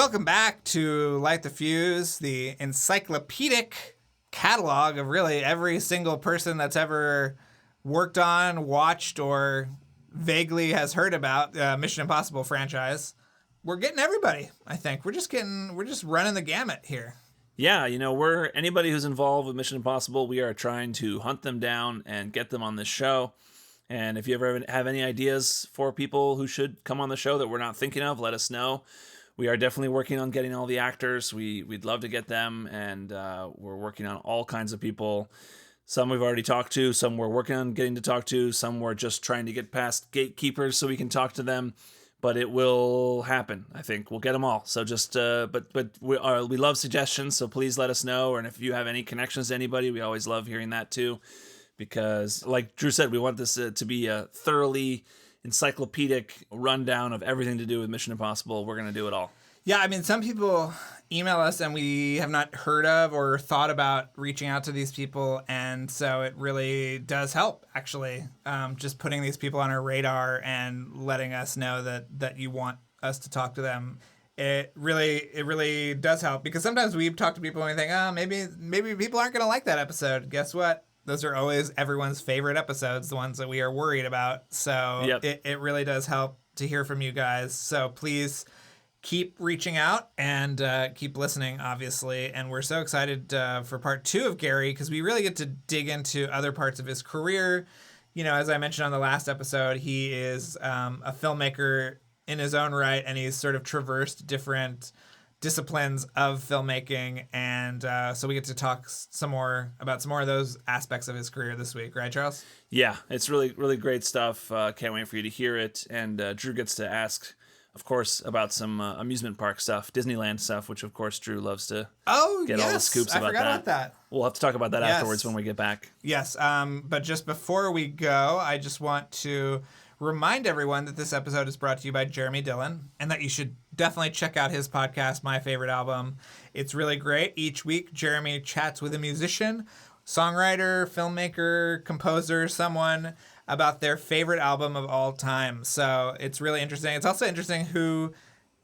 Welcome back to Light the Fuse, the encyclopedic catalog of really every single person that's ever worked on, watched, or vaguely has heard about Mission Impossible franchise. We're getting everybody, I think. We're just running the gamut here. Yeah, we're anybody who's involved with Mission Impossible, we are trying to hunt them down and get them on this show. And if you ever have any ideas for people who should come on the show that we're not thinking of, let us know. We are definitely working on getting all the actors. We'd love to get them, and we're working on all kinds of people. Some we've already talked to, some we're working on getting to talk to, some we're just trying to get past gatekeepers so we can talk to them. But it will happen. I think we'll get them all. So just, but we love suggestions. So please let us know. And if you have any connections to anybody, we always love hearing that too, because like Drew said, we want this to be a thoroughly encyclopedic rundown of everything to do with Mission Impossible. We're going to do it all. Yeah, I mean, some people email us and we have not heard of or thought about reaching out to these people. And so it really does help, actually, just putting these people on our radar and letting us know that you want us to talk to them. It really does help, because sometimes we talk to people and we think, oh, maybe people aren't going to like that episode. Guess what? Those are always everyone's favorite episodes, the ones that we are worried about. So yep. It really does help to hear from you guys. So please keep reaching out and keep listening, obviously. And we're so excited for part 2 of Gary, because we really get to dig into other parts of his career. As I mentioned on the last episode, he is a filmmaker in his own right, and he's sort of traversed different disciplines of filmmaking. And so we get to talk some more about some more of those aspects of his career this week. Right, Charles? Yeah, it's really, really great stuff. Can't wait for you to hear it. And Drew gets to ask, of course, about some amusement park stuff, Disneyland stuff, which, of course, Drew loves to get all the scoops about that. I forgot about that. We'll have to talk about that afterwards when we get back. Yes, but just before we go, I just want to remind everyone that this episode is brought to you by Jeremy Dillon, and that you should definitely check out his podcast, My Favorite Album. It's really great. Each week, Jeremy chats with a musician, songwriter, filmmaker, composer, someone about their favorite album of all time. So it's really interesting. It's also interesting who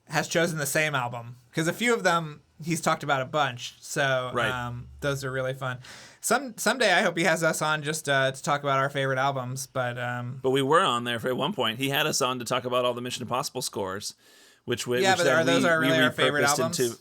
has chosen the same album, because a few of them he's talked about a bunch. So right. Those are really fun. Someday I hope he has us on just to talk about our favorite albums. But we were on there at one point. He had us on to talk about all the Mission Impossible scores, but are those really our favorite albums?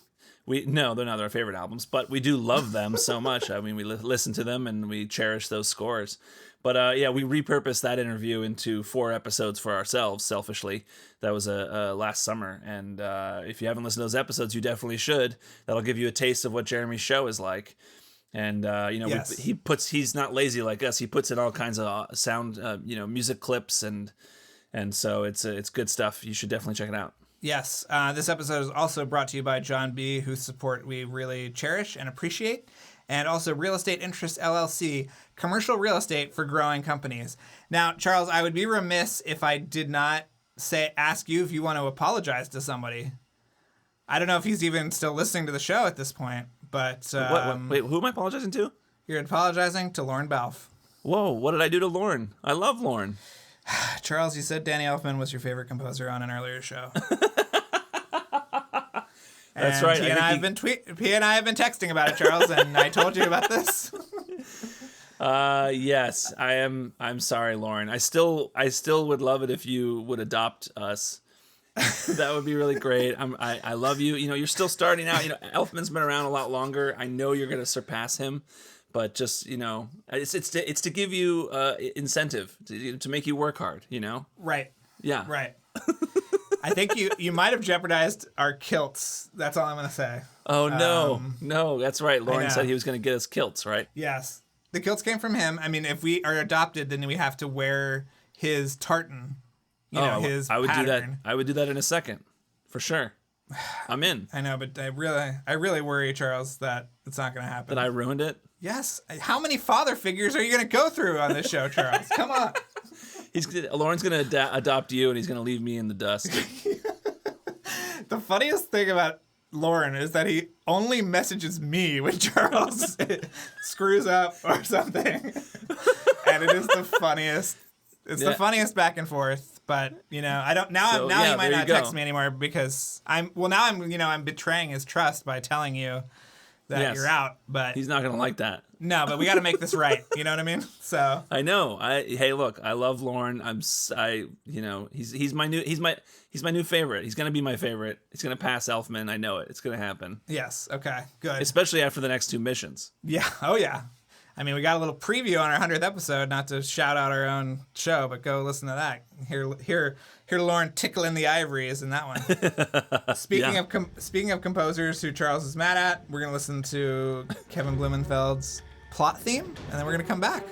No, they're not our favorite albums, but we do love them so much. I mean, we listen to them and we cherish those scores. But we repurposed that interview into 4 episodes for ourselves, selfishly. That was last summer. And if you haven't listened to those episodes, you definitely should. That'll give you a taste of what Jeremy's show is like. And, yes. He's not lazy like us. He puts in all kinds of sound, music clips. And so it's good stuff. You should definitely check it out. Yes. This episode is also brought to you by John B., whose support we really cherish and appreciate. And also Real Estate Interest LLC, commercial real estate for growing companies. Now, Charles, I would be remiss if I did not ask you if you want to apologize to somebody. I don't know if he's even still listening to the show at this point, but... Wait, who am I apologizing to? You're apologizing to Lauren Balfe. Whoa, what did I do to Lauren? I love Lauren. Charles, you said Danny Elfman was your favorite composer on an earlier show. That's right. He and I have been texting about it, Charles, and I told you about this. Yes, I am. I'm sorry, Lauren. I still would love it if you would adopt us. That would be really great. I love you. You're still starting out. Elfman's been around a lot longer. I know you're going to surpass him, but just it's to give you incentive to make you work hard. Right. Yeah. Right. I think you might have jeopardized our kilts. That's all I'm going to say. Oh, no. No, that's right. Lauren said he was going to get us kilts, right? Yes. The kilts came from him. I mean, if we are adopted, then we have to wear his tartan, his pattern. I would do that in a second, for sure. I'm in. I know, but I really worry, Charles, that it's not going to happen. That I ruined it? Yes. How many father figures are you going to go through on this show, Charles? Come on. Lauren's going to adopt you, and he's going to leave me in the dust. The funniest thing about Lauren is that he only messages me when Charles screws up or something. And it is the funniest. It's the funniest back and forth. But I don't now. So, Now he might there not you go. text me anymore because I'm betraying his trust by telling you that you're out. But He's not gonna like that. no, but we got to make this right. You know what I mean? So I know. Hey, look, I love Lauren. He's my new favorite. He's gonna be my favorite. He's gonna pass Elfman. I know it. It's gonna happen. yes, okay, good. Especially after the next 2 missions. Yeah. Oh yeah. I mean, we got a little preview on our 100th episode. Not to shout out our own show, but go listen to that. Hear Lauren tickling the ivories in that one. Speaking of composers who Charles is mad at, we're gonna listen to Kevin Blumenfeld's plot theme, and then we're gonna come back.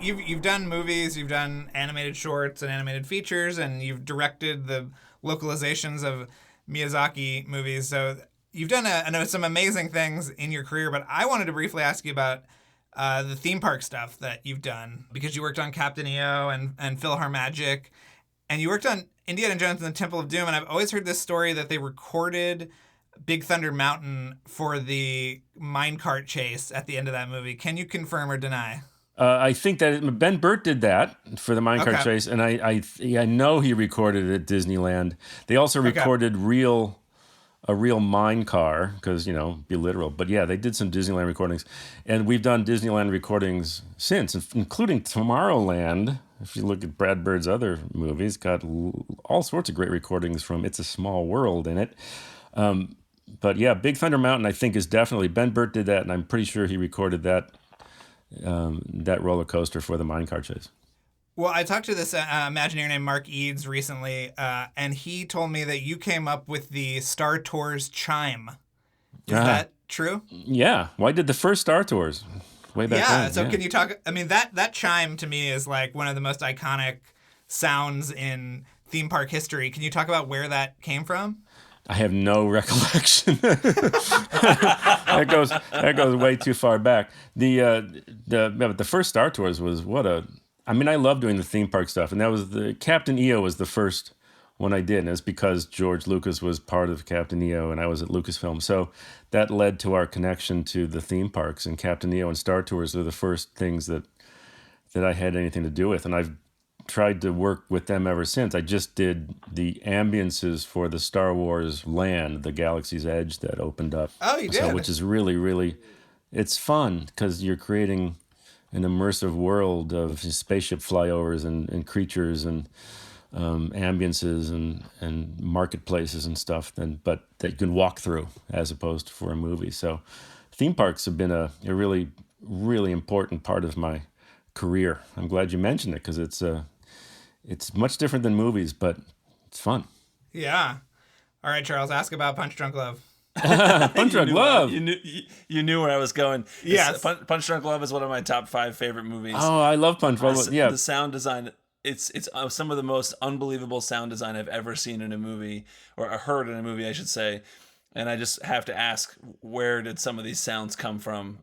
You've done movies, you've done animated shorts and animated features, and you've directed the localizations of Miyazaki movies. So you've done some amazing things in your career, but I wanted to briefly ask you about the theme park stuff that you've done, because you worked on Captain EO and PhilharMagic, and you worked on Indiana Jones and the Temple of Doom, and I've always heard this story that they recorded Big Thunder Mountain for the minecart chase at the end of that movie. Can you confirm or deny? I think that Ben Burt did that for the minecart chase, and I know he recorded it at Disneyland. They also recorded a real mine car, because, be literal. But yeah, they did some Disneyland recordings, and we've done Disneyland recordings since, including Tomorrowland. If you look at Brad Bird's other movies, got all sorts of great recordings from It's a Small World in it. But yeah, Big Thunder Mountain, I think, is definitely, Ben Burt did that, and I'm pretty sure he recorded that roller coaster for the minecart chase. Well, I talked to this Imagineer named Mark Eads recently, and he told me that you came up with the Star Tours chime. Is that true? Yeah. Well, I did the first Star Tours way back then. Yeah, so can you talk... I mean, that chime to me is like one of the most iconic sounds in theme park history. Can you talk about where that came from? I have no recollection. That goes way too far back. The first Star Tours was I love doing the theme park stuff, and that was Captain EO was the first one I did, and it's because George Lucas was part of Captain EO, and I was at Lucasfilm, so that led to our connection to the theme parks, and Captain EO and Star Tours are the first things that I had anything to do with, and I've tried to work with them ever since. I just did the ambiences for the Star Wars land, the Galaxy's Edge that opened up. Oh, you did? Which is really, really, it's fun because you're creating an immersive world of spaceship flyovers and creatures and ambiences and marketplaces and stuff, but that you can walk through as opposed to for a movie. So theme parks have been a really, really important part of my career. I'm glad you mentioned it because it's much different than movies, but it's fun. Yeah. All right, Charles, ask about Punch Drunk Love. Punch Drunk Love. You knew where I was going. Yes. Punch Drunk Love is one of my top 5 favorite movies. Oh, I love Punch Drunk Love. Yeah. The sound design, it's some of the most unbelievable sound design I've ever seen in a movie, or heard in a movie, I should say. And I just have to ask, where did some of these sounds come from?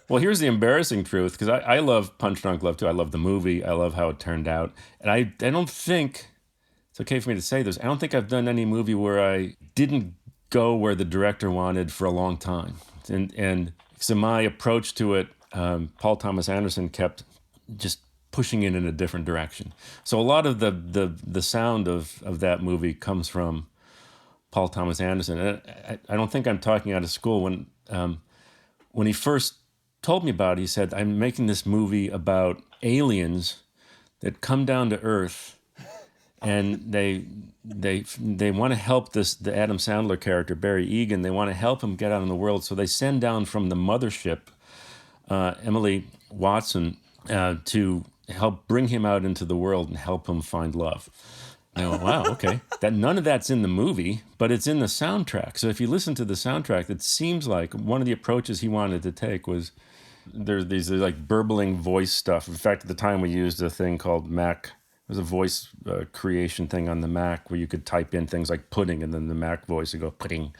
Well, here's the embarrassing truth, because I love Punch Drunk Love too. I love the movie. I love how it turned out. And I don't think, it's okay for me to say this, I don't think I've done any movie where I didn't go where the director wanted for a long time. And so my approach to it, Paul Thomas Anderson kept just pushing it in a different direction. So a lot of the sound of that movie comes from Paul Thomas Anderson. And I don't think I'm talking out of school. When he first told me about it, he said, I'm making this movie about aliens that come down to Earth, and they want to help the Adam Sandler character, Barry Egan, they want to help him get out in the world. So they send down from the mothership Emily Watson to help bring him out into the world and help him find love. I went, wow, okay. None of that's in the movie, but it's in the soundtrack. So if you listen to the soundtrack, it seems like one of the approaches he wanted to take was there's these like burbling voice stuff. In fact, at the time we used a thing called Mac. It was a voice creation thing on the Mac where you could type in things like pudding, and then the Mac voice would go pudding.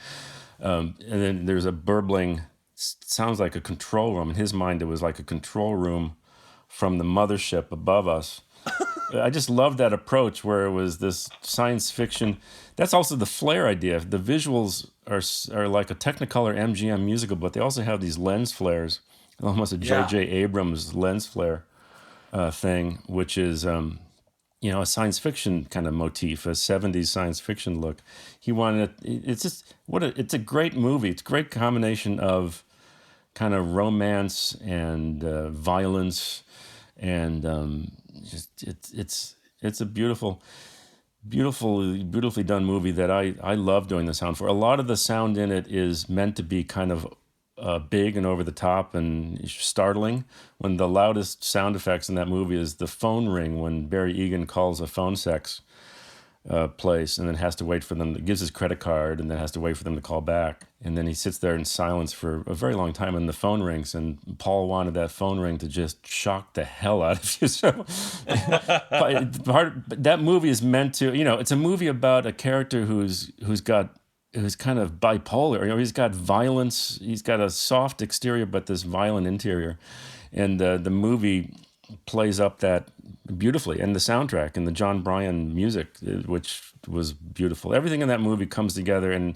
And then there's a burbling, sounds like a control room. In his mind, it was like a control room from the mothership above us. I just loved that approach where it was this science fiction. That's also the flare idea. The visuals are like a Technicolor MGM musical, but they also have these lens flares, almost a J.J. Abrams lens flare thing, which is a science fiction kind of motif, a 70s science fiction look. He wanted it's a great movie. It's a great combination of kind of romance and violence, and it's a beautifully done movie that I love doing the sound for. A lot of the sound in it is meant to be kind of big and over the top and startling. When the loudest sound effects in that movie is the phone ring when Barry Egan calls a phone sex place and then has to wait for them, gives his credit card and then has to wait for them to call back. And then he sits there in silence for a very long time and the phone rings, and Paul wanted that phone ring to just shock the hell out of you. So that movie is meant to, it's a movie about a character who's kind of bipolar. He's got violence, he's got a soft exterior but this violent interior. And the movie plays up that beautifully, and the soundtrack and the John Bryan music, which was beautiful. Everything in that movie comes together and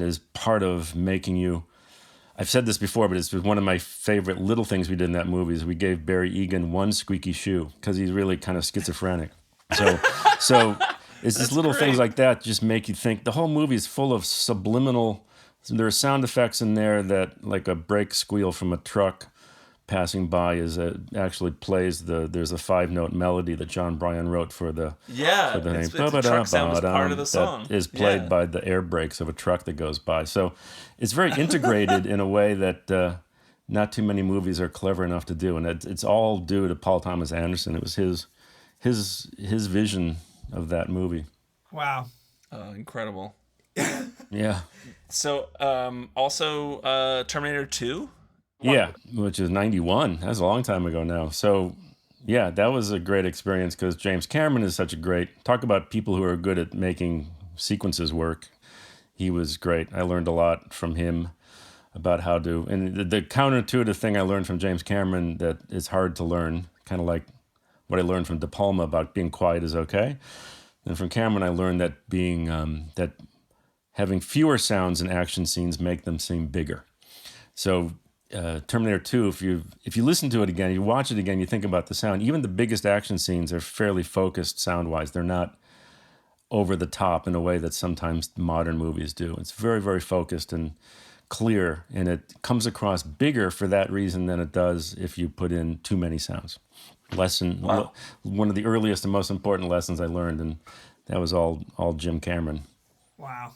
is part of making you. I've said this before, but it's one of my favorite little things we did in that movie is we gave Barry Egan one squeaky shoe because he's really kind of schizophrenic. So it's just little things like that just make you think. The whole movie is full of subliminal. There are sound effects in there that, like a brake squeal from a truck passing by, actually plays there's a 5-note melody that John Bryan wrote for the the truck sound was part of the song. That is played by the air brakes of a truck that goes by. So it's very integrated in a way that not too many movies are clever enough to do, and it's all due to Paul Thomas Anderson. It was his vision of that movie. Wow. Incredible. Yeah. So also Terminator 2? Yeah, which is 91. That's a long time ago now. So, yeah, that was a great experience because James Cameron is such a great... Talk about people who are good at making sequences work. He was great. I learned a lot from him about how to... And the counterintuitive thing I learned from James Cameron that is hard to learn, kind of like what I learned from De Palma about being quiet is okay. And from Cameron, I learned that that having fewer sounds in action scenes make them seem bigger. So... Terminator 2, if you listen to it again, you watch it again, you think about the sound. Even the biggest action scenes are fairly focused sound-wise. They're not over the top in a way that sometimes modern movies do. It's very, very focused and clear, and it comes across bigger for that reason than it does if you put in too many sounds. One of the earliest and most important lessons I learned, and that was all Jim Cameron. Wow.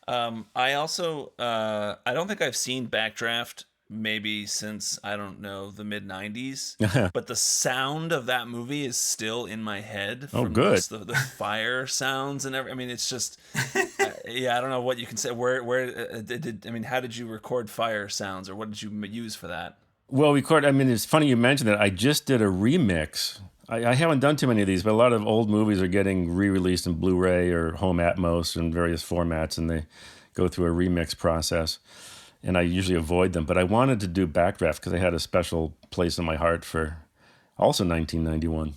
I also I don't think I've seen Backdraft maybe since, I don't know, the mid-90s. But the sound of that movie is still in my head. Oh, good. The fire sounds and everything. I mean, it's just, I don't know what you can say. How did you record fire sounds, or what did you use for that? Well, it's funny you mentioned that. I just did a remix. I haven't done too many of these, but a lot of old movies are getting re-released in Blu-ray or home Atmos and various formats, and they go through a remix process. And I usually avoid them, but I wanted to do Backdraft because I had a special place in my heart for also 1991.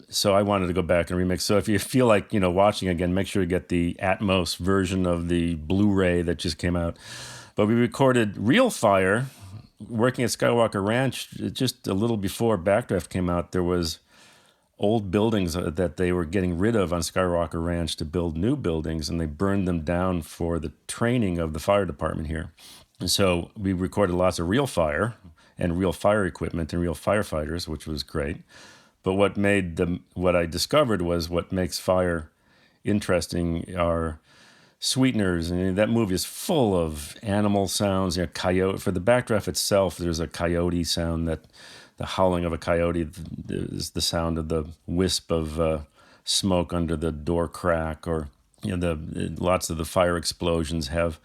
So I wanted to go back and remix. So if you feel like watching again, make sure you get the Atmos version of the Blu-ray that just came out. But we recorded real fire working at Skywalker Ranch. Just a little before Backdraft came out, there was old buildings that they were getting rid of on Skywalker Ranch to build new buildings, and they burned them down for the training of the fire department here. And so we recorded lots of real fire and real fire equipment and real firefighters, which was great. But what I discovered was what makes fire interesting are sweeteners. And that movie is full of animal sounds. Coyote. For the Backdraft itself, there's a coyote sound that... The howling of a coyote is the sound of the wisp of smoke under the door crack, or lots of the fire explosions have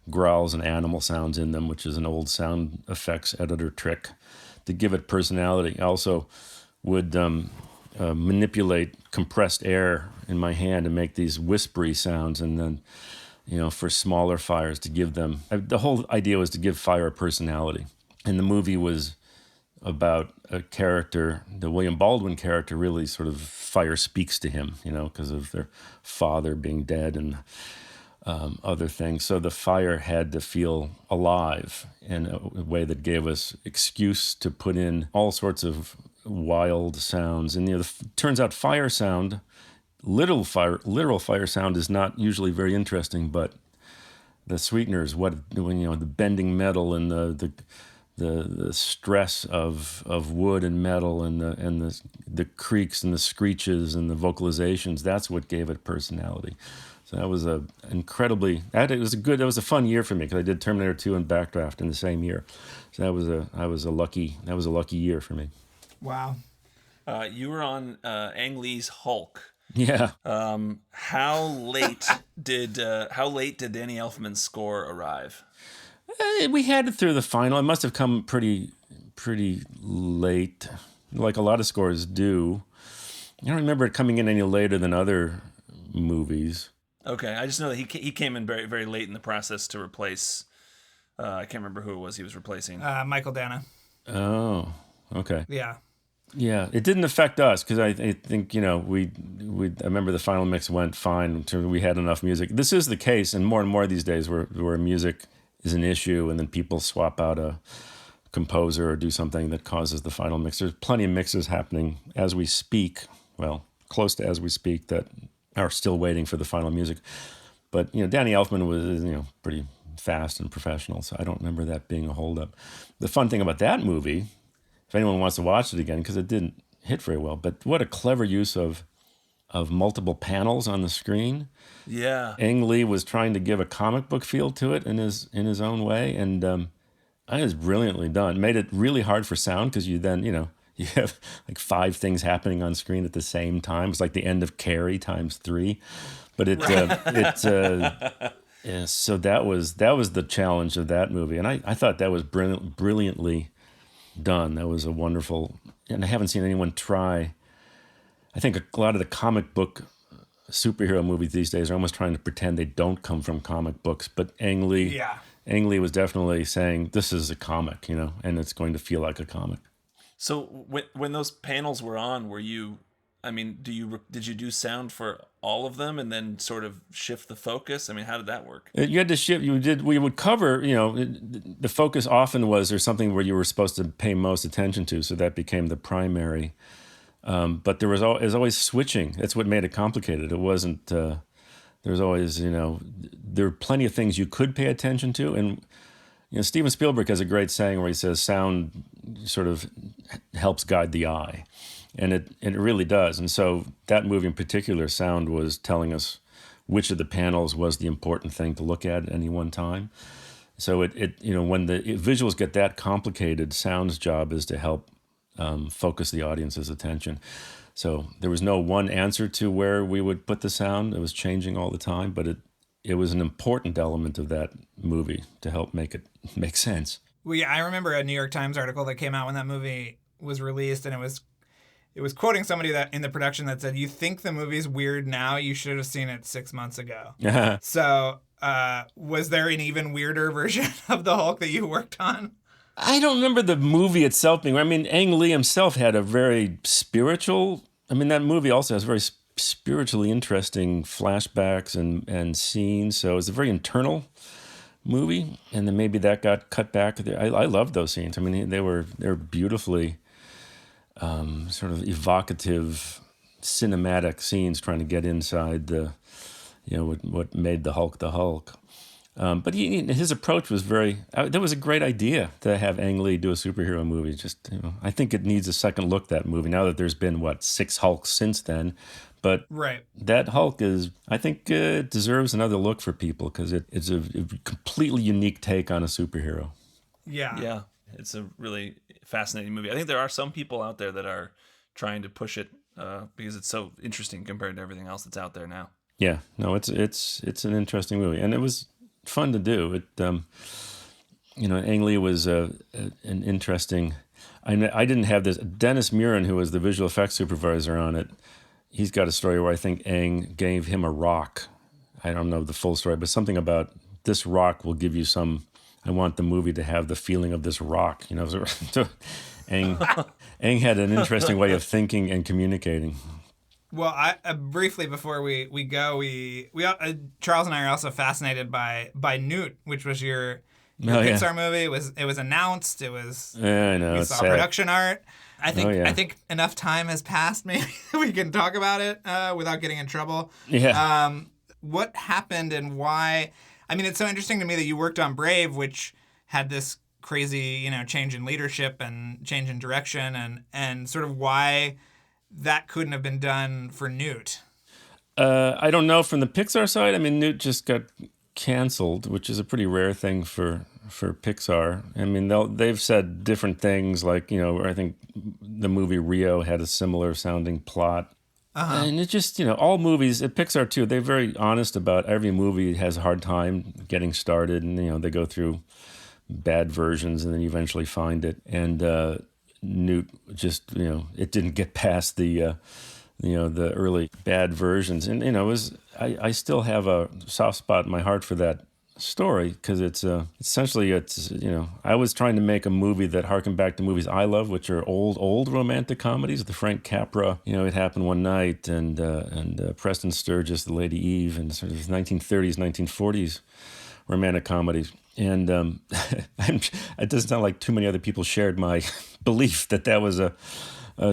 growls and animal sounds in them, which is an old sound effects editor trick to give it personality. I also would manipulate compressed air in my hand and make these whispery sounds, and then for smaller fires to give them. The whole idea was to give fire a personality, and the movie was about a character, the William Baldwin character, really sort of fire speaks to him, because of their father being dead and other things. So the fire had to feel alive in a way that gave us excuse to put in all sorts of wild sounds. And turns out fire sound, literal fire sound, is not usually very interesting, but the sweeteners, the bending metal and the stress of wood and metal and the creaks and the screeches and the vocalizations, that's what gave it personality. So that was it was a fun year for me, because I did Terminator 2 and Backdraft in the same year. So that was a lucky year for me. Wow. You were on Ang Lee's Hulk. Yeah. How late did Danny Elfman's score arrive? We had it through the final. It must have come pretty late, like a lot of scores do. I don't remember it coming in any later than other movies. Okay, I just know that he came in very, very late in the process to replace. I can't remember who it was he was replacing. Michael Dana. Oh, okay. Yeah. Yeah, it didn't affect us, because I think, I remember the final mix went fine. We had enough music. This is the case, and more these days, where music is an issue, and then people swap out a composer or do something that causes the final mix. There's plenty of mixes happening as we speak, well, close to as we speak, that are still waiting for the final music. But, Danny Elfman was, pretty fast and professional, so I don't remember that being a holdup. The fun thing about that movie, if anyone wants to watch it again, because it didn't hit very well, but what a clever use of multiple panels on the screen. Yeah. Ang Lee was trying to give a comic book feel to it in his own way, and it was brilliantly done. Made it really hard for sound, because you then, you have like 5 things happening on screen at the same time. It's like the end of Carrie times 3. But so that was the challenge of that movie, and I thought that was brilliantly done. That was a wonderful, and I haven't seen anyone try. I think a lot of the comic book superhero movies these days are almost trying to pretend they don't come from comic books. But Ang Lee was definitely saying, this is a comic, and it's going to feel like a comic. So when those panels were on, did you do sound for all of them and then sort of shift the focus? How did that work? You had to shift. We would cover, the focus often was there's something where you were supposed to pay most attention to, so that became the primary. But there was always switching. That's what made it complicated. It wasn't, there was always, there were plenty of things you could pay attention to. And, Steven Spielberg has a great saying where he says sound sort of helps guide the eye. And it really does. And so that movie in particular, sound was telling us which of the panels was the important thing to look at any one time. So when the visuals get that complicated, sound's job is to help focus the audience's attention. So there was no one answer to where we would put the sound. It was changing all the time, but it was an important element of that movie to help make it make sense. Well, yeah, I remember a New York Times article that came out when that movie was released, and it was quoting somebody that in the production that said, "You think the movie's weird now? You should have seen it 6 months ago." So, was there an even weirder version of the Hulk that you worked on? I don't remember the movie itself being. Ang Lee himself had a very spiritual. That movie also has very spiritually interesting flashbacks and scenes. So it's a very internal movie, and then maybe that got cut back. I loved those scenes. They're beautifully sort of evocative, cinematic scenes trying to get inside what made the Hulk the Hulk. But his approach was that was a great idea to have Ang Lee do a superhero movie. I think it needs a second look, that movie, now that there's been, 6 Hulks since then. But that Hulk deserves another look for people, because it's a completely unique take on a superhero. Yeah. Yeah. It's a really fascinating movie. I think there are some people out there that are trying to push it because it's so interesting compared to everything else that's out there now. Yeah, no, it's an interesting movie, and it was fun to do. Ang Lee was an interesting. I didn't have this. Dennis Murin, who was the visual effects supervisor on it, he's got a story where I think Ang gave him a rock. I don't know the full story, but something about this rock will give you some. I want the movie to have the feeling of this rock, Aang had an interesting way of thinking and communicating. Well, I briefly before we go, Charles and I are also fascinated by Newt, which was your Pixar movie. It was announced. It was I know, we it's saw sad. production art. I think Oh, enough time has passed. Maybe we can talk about it without getting in trouble. Yeah. What happened and why? I mean, it's so interesting to me that you worked on Brave, which had this crazy, change in leadership and change in direction, and sort of why that couldn't have been done for Newt. I don't know from the Pixar side. I mean, Newt just got canceled, which is a pretty rare thing for Pixar. I mean, they've said different things, like I think the movie Rio had a similar sounding plot. And it just, all movies at Pixar too, they're very honest about every movie has a hard time getting started, and they go through bad versions and then you eventually find it. And Newt just, it didn't get past the early bad versions. And, I still have a soft spot in my heart for that story because it's essentially, I was trying to make a movie that harkened back to movies I love, which are old romantic comedies. The Frank Capra, It Happened One Night, and Preston Sturges, The Lady Eve, and sort of 1930s, 1940s romantic comedies. And it doesn't sound like too many other people shared my belief that was a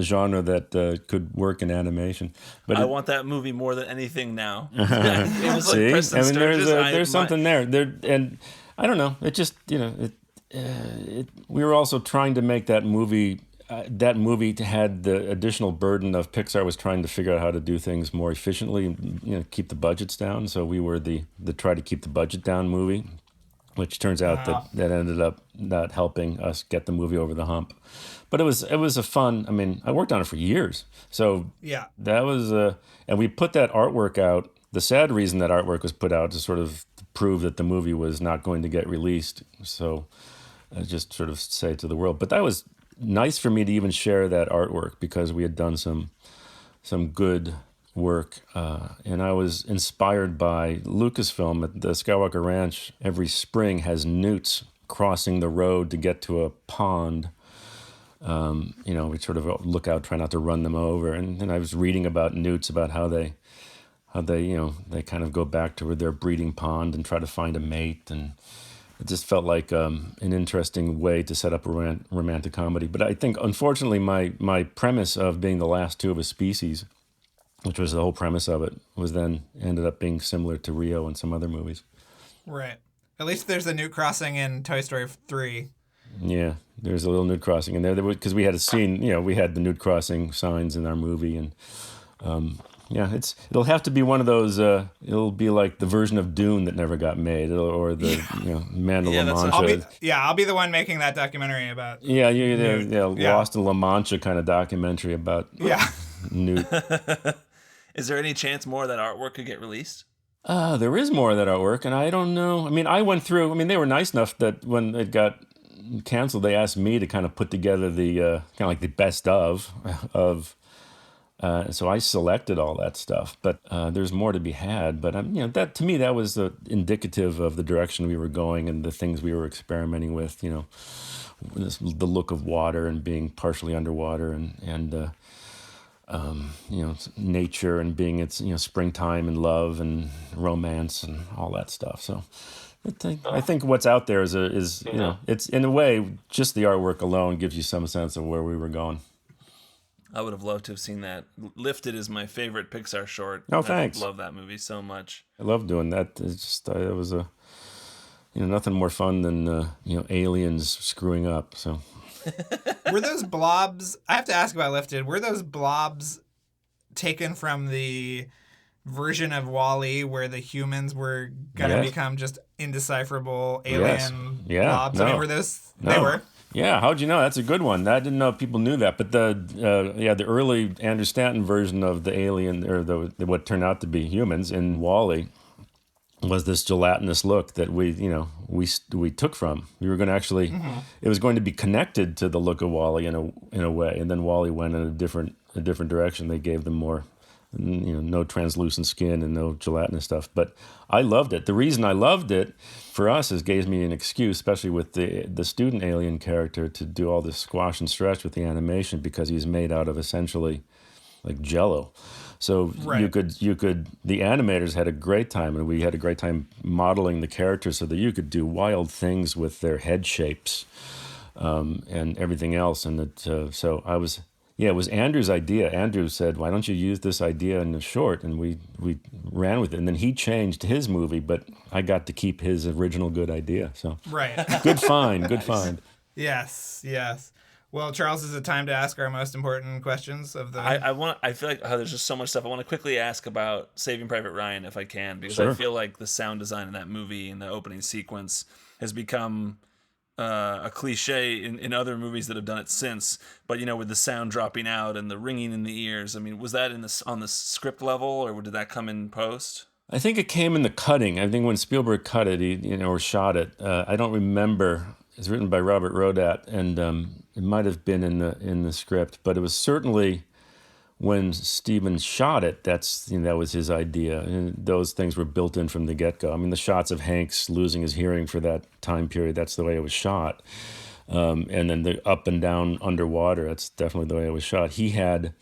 genre that could work in animation. But I want that movie more than anything now. It was see, like Preston I mean, Sturges. there's something there. And I don't know. It just, we were also trying to make that movie. That movie had the additional burden of Pixar was trying to figure out how to do things more efficiently, and, keep the budgets down. So we were the try to keep the budget down movie, which turns out that ended up not helping us get the movie over the hump. But it was a fun. I mean, I worked on it for years, so yeah, that was and we put that artwork out. The sad reason that artwork was put out to sort of prove that the movie was not going to get released. So I just sort of say to the world. But that was nice for me to even share that artwork because we had done some good work, and I was inspired by Lucasfilm at the Skywalker Ranch. Every spring has newts crossing the road to get to a pond. We sort of look out, try not to run them over. And I was reading about newts, about how they kind of go back to their breeding pond and try to find a mate. And it just felt like an interesting way to set up a romantic comedy. But I think, unfortunately, my premise of being the last two of a species, which was the whole premise of it, was then ended up being similar to Rio and some other movies. Right. At least there's a Newt crossing in Toy Story 3. Yeah, there's a little Newt crossing in there because we had a scene. We had the Newt crossing signs in our movie, and it'll have to be one of those. It'll be like the version of Dune that never got made, or the Man of La Mancha. I'll be the one making that documentary about. Lost in La Mancha kind of documentary about Newt. Is there any chance more of that artwork could get released? There is more of that artwork, and I don't know. I mean, I went through. I mean, they were nice enough that when it got canceled, they asked me to kind of put together the kind of like the best of. So I selected all that stuff, but there's more to be had. But that to me, that was indicative of the direction we were going and the things we were experimenting with. The look of water and being partially underwater, and nature and being its springtime and love and romance and all that stuff. So I think what's out there is it's in a way just the artwork alone gives you some sense of where we were going. I would have loved to have seen that. Lifted is my favorite Pixar short. Oh, thanks. I love that movie so much. I love doing that. It's just it was nothing more fun than aliens screwing up. So. Were those blobs? I have to ask about Lifted. Were those blobs taken from the version of WALL-E where the humans were gonna become just indecipherable alien blobs? No. I mean, were those? No. They were. Yeah, how'd you know? That's a good one. I didn't know if people knew that. But the early Andrew Stanton version of the alien, or what turned out to be humans in WALL-E, was this gelatinous look that we took from. We were going to actually, it was going to be connected to the look of WALL-E in a way, and then WALL-E went in a different direction. They gave them more and, no translucent skin and no gelatinous stuff. But I loved it. The reason I loved it for us is gave me an excuse, especially with the student alien character, to do all this squash and stretch with the animation, because he's made out of essentially like Jello. So Right. you could the animators had a great time, and we had a great time modeling the characters so that you could do wild things with their head shapes, and everything else. And so it was Andrew's idea. Andrew said, "Why don't you use this idea in the short?" And we ran with it. And then he changed his movie, but I got to keep his original good idea. So Right. good find, good find. Yes. Well, Charles, is it time to ask our most important questions of the... I feel like there's just so much stuff. I want to quickly ask about Saving Private Ryan, if I can, because Sure. I feel like the sound design in that movie and the opening sequence has become a cliche in other movies that have done it since. But, with the sound dropping out and the ringing in the ears, I mean, was that on the script level, or did that come in post? I think it came in the cutting. I think when Spielberg cut it, he or shot it. I don't remember. It's written by Robert Rodat, and it might have been in the script, but it was certainly when Steven shot it. That was his idea, and those things were built in from the get-go. I mean, the shots of Hanks losing his hearing for that time period, that's the way it was shot, and then the up and down underwater, that's definitely the way it was shot. He had,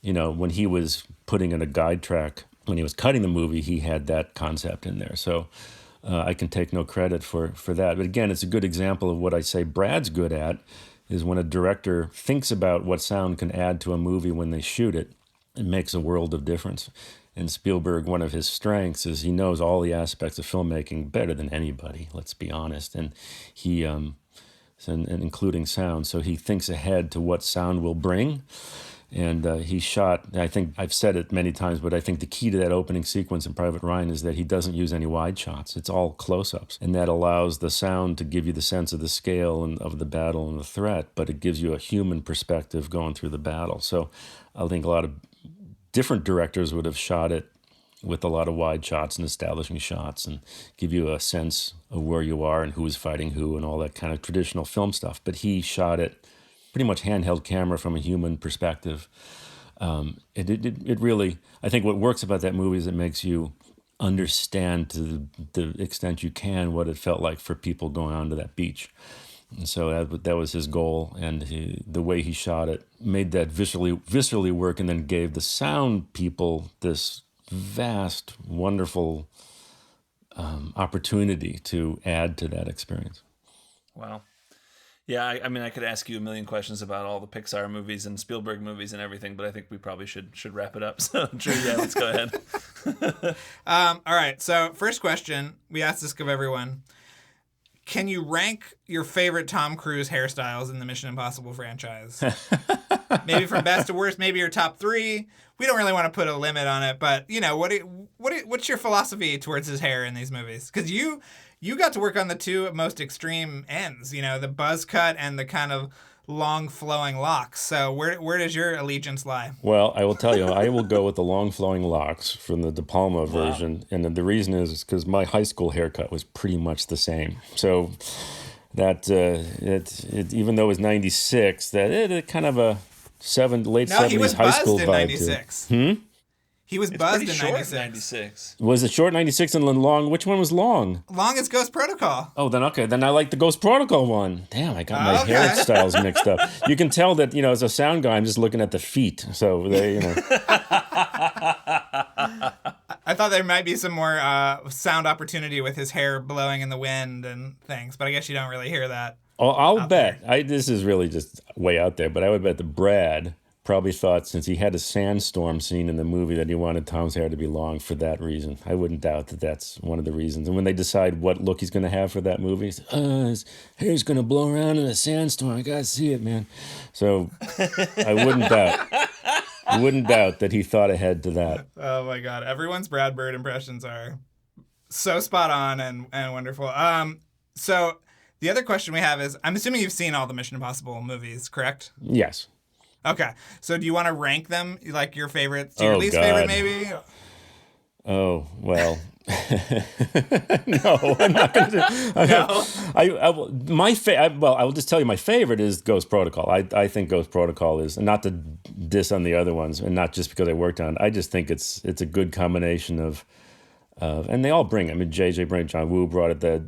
when he was putting in a guide track, when he was cutting the movie, he had that concept in there. So I can take no credit for that. But again, it's a good example of what I say Brad's good at, is when a director thinks about what sound can add to a movie when they shoot it, it makes a world of difference. And Spielberg, one of his strengths is he knows all the aspects of filmmaking better than anybody, let's be honest. And he, and including sound, so he thinks ahead to what sound will bring. And he shot, I think I've said it many times, but I think the key to that opening sequence in Private Ryan is that he doesn't use any wide shots. It's all close-ups. And that allows the sound to give you the sense of the scale and of the battle and the threat, but it gives you a human perspective going through the battle. So I think a lot of different directors would have shot it with a lot of wide shots and establishing shots and give you a sense of where you are and who is fighting who and all that kind of traditional film stuff. But he shot it pretty much handheld camera from a human perspective. It really, I think what works about that movie is it makes you understand to the extent you can what it felt like for people going onto that beach. And so that was his goal, and the way he shot it made that viscerally work, and then gave the sound people this vast, wonderful opportunity to add to that experience. Wow. Yeah, I mean, I could ask you a million questions about all the Pixar movies and Spielberg movies and everything, but I think we probably should wrap it up. So, Drew, let's go ahead. All right, so first question, we asked this of everyone. Can you rank your favorite Tom Cruise hairstyles in the Mission Impossible franchise? Maybe from best to worst, maybe your top 3. We don't really want to put a limit on it, but, what's your philosophy towards his hair in these movies? Because you got to work on the two most extreme ends, the buzz cut and the kind of long flowing locks. So where does your allegiance lie? Well, I will tell you, I will go with the long flowing locks from the De Palma version. And the reason is because my high school haircut was pretty much the same. So that, even though it was 96, it kind of a late 70s high school vibe. 96. He was buzzed in 96. Was it short 96 and then long? Which one was long? Long as Ghost Protocol. Oh, then okay. Then I like the Ghost Protocol one. Damn, I got my hairstyles mixed up. You can tell that, as a sound guy, I'm just looking at the feet. So, I thought there might be some more sound opportunity with his hair blowing in the wind and things, but I guess you don't really hear that. I'll bet. This is really just way out there, but I would bet that Brad probably thought, since he had a sandstorm scene in the movie, that he wanted Tom's hair to be long for that reason. I wouldn't doubt that that's one of the reasons. And when they decide what look he's going to have for that movie, his hair's going to blow around in a sandstorm. I got to see it, man. So I wouldn't doubt that he thought ahead to that. Oh, my God. Everyone's Brad Bird impressions are so spot on and wonderful. So the other question we have is, I'm assuming you've seen all the Mission Impossible movies, correct? Yes. Okay. So do you want to rank them, like your favorite to your least favorite, maybe? Oh, well. No, I'm not going to. No. I will just tell you my favorite is Ghost Protocol. I think Ghost Protocol is, not to diss on the other ones, and not just because I worked on it. I just think it's a good combination of and they all bring. I mean, JJ brings, John Woo brought it. That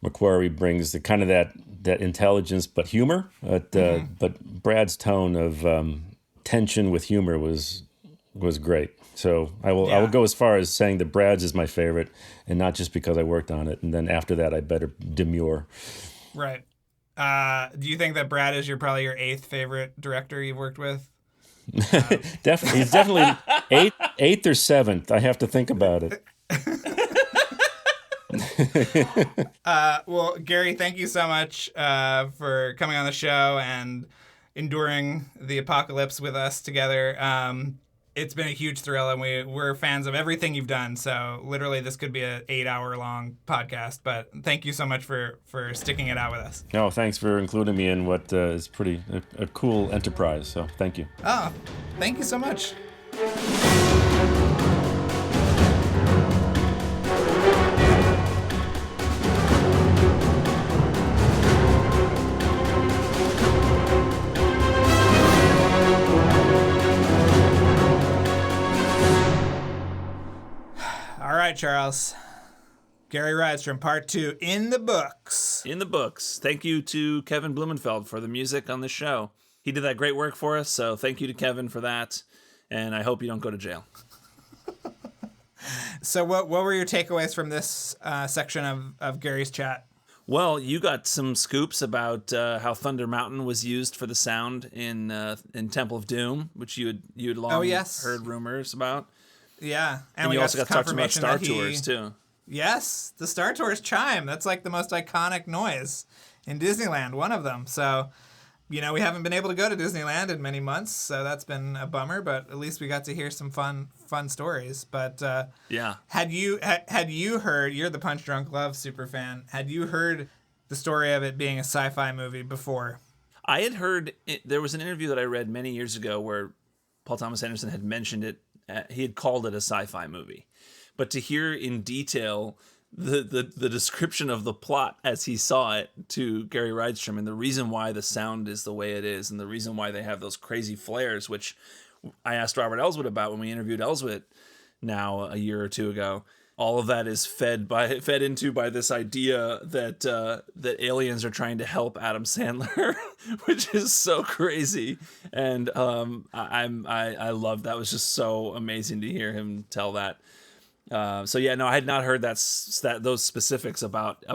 McQuarrie brings the kind of that intelligence, but humor. But Brad's tone of tension with humor was great. So I will go as far as saying that Brad's is my favorite, and not just because I worked on it. And then after that, I better demur. Right. Do you think that Brad is probably your 8th favorite director you've worked with? Definitely, he's definitely eighth or 7th. I have to think about it. Well, Gary, thank you so much for coming on the show and enduring the apocalypse with us together. It's been a huge thrill, and we're fans of everything you've done. So literally, this could be an 8-hour-long podcast. But thank you so much for sticking it out with us. No, thanks for including me in what is pretty a cool enterprise. So thank you. Oh, thank you so much. All right, Charles. Gary Rydstrom, part 2, in the books. In the books. Thank you to Kevin Blumenfeld for the music on this show. He did that great work for us, so thank you to Kevin for that. And I hope you don't go to jail. So what were your takeaways from this section of Gary's chat? Well, you got some scoops about how Thunder Mountain was used for the sound in Temple of Doom, which you had long heard rumors about. Yeah, and you also got to talk about Star Tours too. Yes, the Star Tours chime. That's like the most iconic noise in Disneyland, one of them. So, we haven't been able to go to Disneyland in many months, so that's been a bummer. But at least we got to hear some fun stories. But yeah, had you heard? You're the Punch Drunk Love super fan. Had you heard the story of it being a sci-fi movie before? I had heard there was an interview that I read many years ago where Paul Thomas Anderson had mentioned it. He had called it a sci-fi movie, but to hear in detail the description of the plot as he saw it to Gary Rydstrom, and the reason why the sound is the way it is, and the reason why they have those crazy flares, which I asked Robert Elswit about when we interviewed Elswit now a year or two ago. All of that is fed into by this idea that aliens are trying to help Adam Sandler, which is so crazy. And I love that. It was just so amazing to hear him tell that. I had not heard those specifics about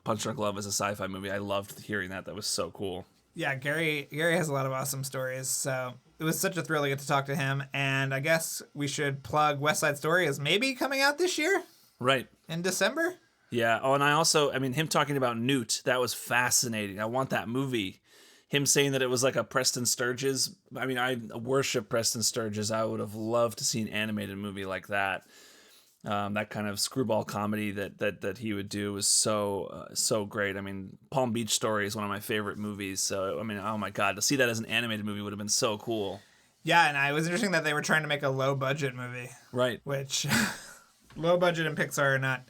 Punch Drunk Love as a sci-fi movie. I loved hearing that. That was so cool. Yeah, Gary has a lot of awesome stories. So it was such a thrill to get to talk to him. And I guess we should plug West Side Story as maybe coming out this year. Right. In December? Yeah. Oh, and him talking about Newt, that was fascinating. I want that movie. Him saying that it was like a Preston Sturges. I mean, I worship Preston Sturges. I would have loved to see an animated movie like that. That kind of screwball comedy that he would do was so great. I mean, Palm Beach Story is one of my favorite movies. So, I mean, oh my God, to see that as an animated movie would have been so cool. Yeah, and it was interesting that they were trying to make a low-budget movie. Right. Which... Low budget and Pixar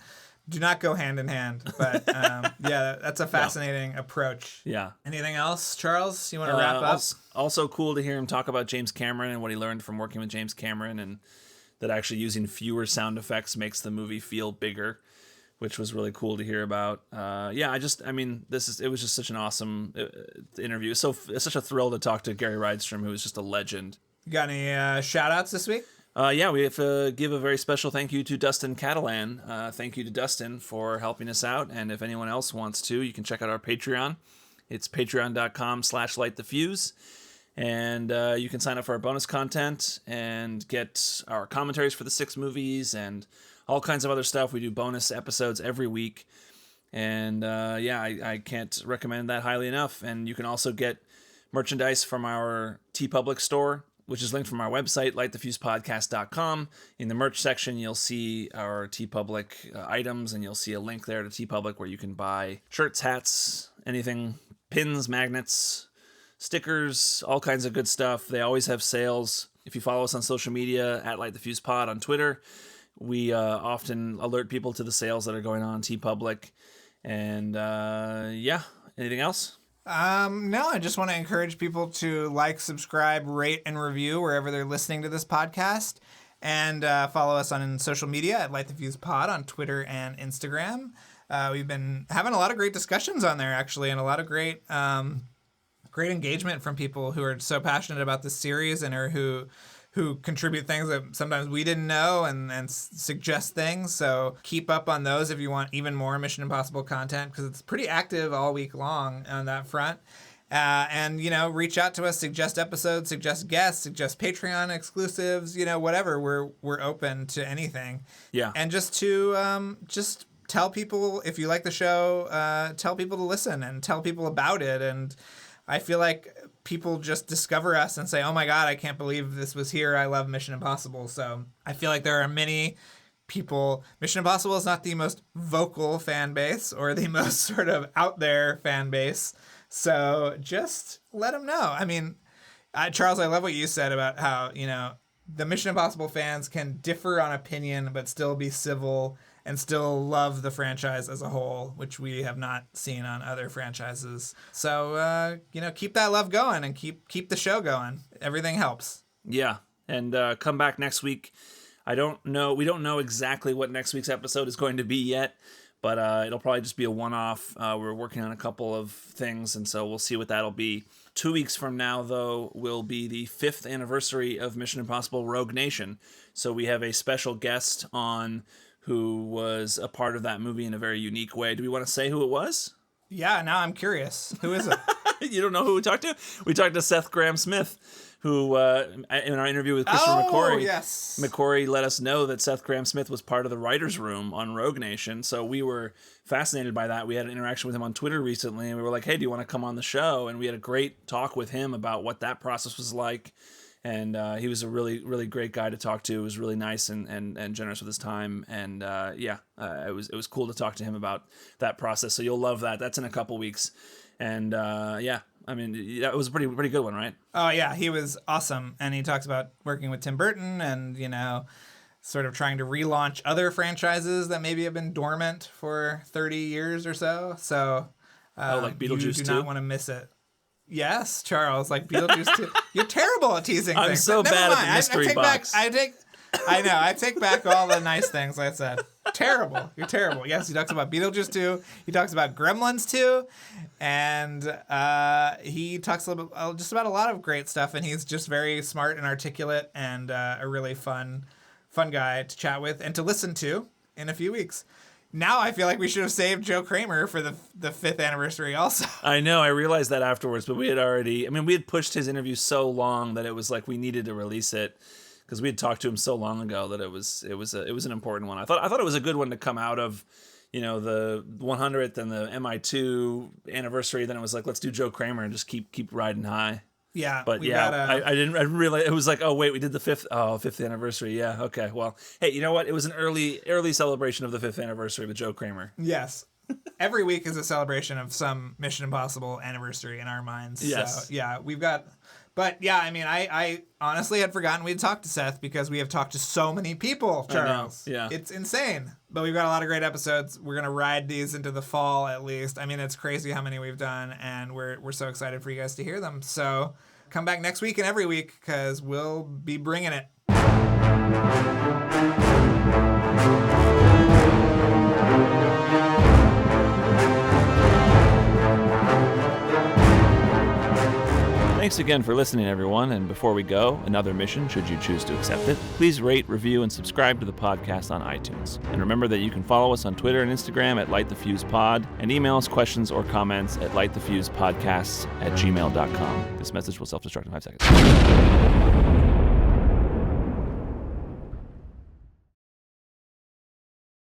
do not go hand in hand, but that's a fascinating approach. Yeah. Anything else, Charles? You want to wrap up? Also cool to hear him talk about James Cameron and what he learned from working with James Cameron, and that actually using fewer sound effects makes the movie feel bigger, which was really cool to hear about. It was just such an awesome interview. So it's such a thrill to talk to Gary Rydstrom, who is just a legend. You got any shout outs this week? We have to give a very special thank you to Dustin Catalan. Thank you to Dustin for helping us out. And if anyone else wants to, you can check out our Patreon. It's patreon.com/LightTheFuse. And you can sign up for our bonus content and get our commentaries for the 6 movies and all kinds of other stuff. We do bonus episodes every week. And I can't recommend that highly enough. And you can also get merchandise from our TeePublic store, which is linked from our website, LightTheFusePodcast.com. In the merch section, you'll see our TeePublic items, and you'll see a link there to TeePublic where you can buy shirts, hats, anything, pins, magnets, stickers, all kinds of good stuff. They always have sales. If you follow us on social media, at LightTheFusePod on Twitter, We often alert people to the sales that are going on TeePublic. And anything else? No, I just want to encourage people to like, subscribe, rate, and review wherever they're listening to this podcast. And follow us on social media at LightTheFuse-Pod on Twitter and Instagram. We've been having a lot of great discussions on there, actually, and a lot of great engagement from people who are so passionate about this series and who contribute things that sometimes we didn't know and suggest things. So keep up on those if you want even more Mission Impossible content, because it's pretty active all week long on that front. And, reach out to us, suggest episodes, suggest guests, suggest Patreon exclusives, whatever. We're open to anything. Yeah. And just to just tell people, if you like the show, tell people to listen and tell people about it. And I feel like people just discover us and say, oh my God, I can't believe this was here. I love Mission Impossible. So I feel like there are many people. Mission Impossible is not the most vocal fan base or the most sort of out there fan base. So just let them know. I mean, Charles, I love what you said about how, the Mission Impossible fans can differ on opinion, but still be civil and still love the franchise as a whole, which we have not seen on other franchises. So, keep that love going and keep the show going. Everything helps. Yeah. And come back next week. We don't know exactly what next week's episode is going to be yet. But it'll probably just be a one-off. We're working on a couple of things, and so we'll see what that'll be. 2 weeks from now, though, will be the 5th anniversary of Mission Impossible Rogue Nation. So we have a special guest on who was a part of that movie in a very unique way. Do we want to say who it was? Yeah, now I'm curious. Who is it? You don't know who we talked to? We talked to Seth Grahame-Smith, who, in our interview with Christopher McQuarrie, yes. McQuarrie let us know that Seth Grahame-Smith was part of the writer's room on Rogue Nation. So we were fascinated by that. We had an interaction with him on Twitter recently, and we were like, hey, do you want to come on the show? And we had a great talk with him about what that process was like. And he was a really, really great guy to talk to. He was really nice and generous with his time. And it was cool to talk to him about that process. So you'll love that. That's in a couple weeks. And I mean, it was a pretty good one, right? Oh, yeah, he was awesome. And he talks about working with Tim Burton and, sort of trying to relaunch other franchises that maybe have been dormant for 30 years or so. So like Beetlejuice 2? You do not want to miss it. Yes, Charles, like Beetlejuice 2. You're terrible at teasing things. I'm so bad at the mystery box. I take back all the nice things I said. Terrible. You're terrible. Yes, he talks about Beetlejuice 2. He talks about Gremlins 2. And he talks just about a lot of great stuff. And he's just very smart and articulate and a really fun guy to chat with and to listen to in a few weeks. Now I feel like we should have saved Joe Kramer for the 5th anniversary also. I know. I realized that afterwards, but we had pushed his interview so long that it was like we needed to release it. Because we had talked to him so long ago that it was an important one. I thought it was a good one to come out of, the 100th and the MI2 anniversary. Then it was like, let's do Joe Kramer and just keep riding high. Yeah, but I didn't realize it was like, oh wait, we did the 5th anniversary. Yeah, okay. Well, hey, you know what? It was an early celebration of the 5th anniversary with Joe Kramer. Yes. Every week is a celebration of some Mission Impossible anniversary in our minds. Yes. So, yeah, we've got. But yeah, I mean, I honestly had forgotten we'd talked to Seth because we have talked to so many people, Charles. I know. Yeah. It's insane. But we've got a lot of great episodes. We're going to ride these into the fall at least. I mean, it's crazy how many we've done, and we're so excited for you guys to hear them. So come back next week and every week because we'll be bringing it. Thanks again for listening, everyone. And before we go, another mission, should you choose to accept it, please rate, review, and subscribe to the podcast on iTunes. And remember that you can follow us on Twitter and Instagram at LightTheFusePod and email us questions or comments at lightthefusepodcasts@gmail.com. This message will self-destruct in 5 seconds.